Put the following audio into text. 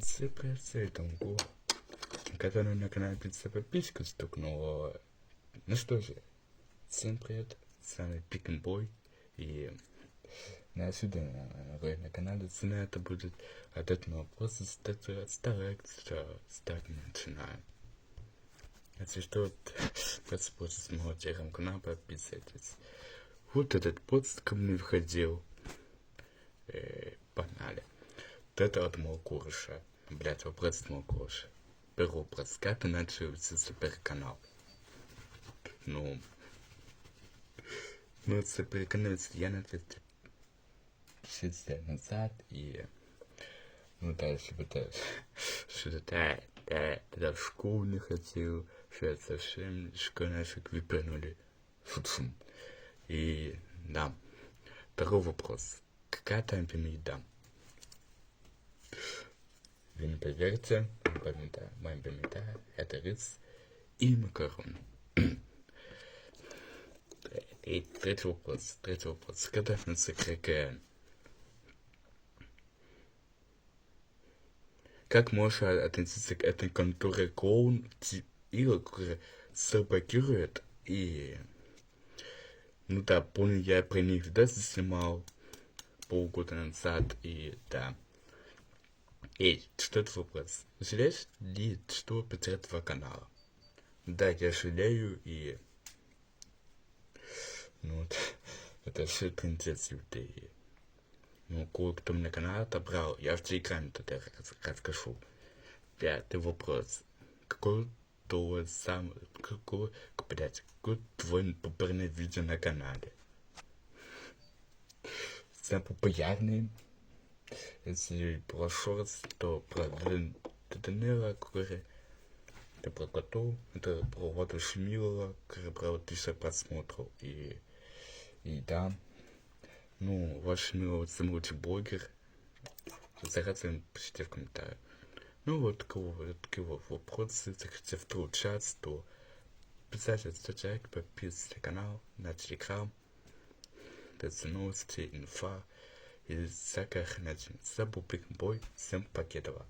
Пицца Тонко. Который на канале Пицца подписку стукнула. Ну что же, всем привет, с вами Пикнбой. И отсюда на канале цена это будет от этого просто старый, начинаем. Если что, просто с моего телеграм-канала подписывайтесь. Вот этот пост ко мне входил. Погнали. Вот это от моего курса. Блять, вопрос от моего курса. Первый вопрос. Как ты начался суперканал? Ну, суперканал я начал 6 лет назад. И дальше что-то тогда в школу не ходил. Что я совсем школьничек выпрыгнули. И да. Второй вопрос. Какая там еда? Вы не поверите, моя еда это рис и макароны. И третий вопрос. Когда относится к ККН? Как можно относиться к этой конторе клоун, которая саботирует и... Ну да, помню, я про них видео снимал полгода назад, и да. Эй, что это вопрос? Жалеешь ли, что потерял два канала? Да, я жалею, и... Ну, это все принцессы. Ну, кое-кто мне канал отобрал, я в телеграме тогда расскажу. Пятый вопрос. Какой твой популярный видео на канале? Самый популярный, если про шорс, то про Данила, который это про котов, это про Воду Шмилова, который про 1000 просмотров. И да, ну, Ваш Шмилов самый лучший блогер. Зараза, пишите в комментариях. Ну, вот такие вопросы. Захотите вторую часть, то обязательно ставьте лайк, подписывайтесь на канал, на телеграм. Это новости, инфа и всякая хрень. С тобой Пикнбой. Всем покедова.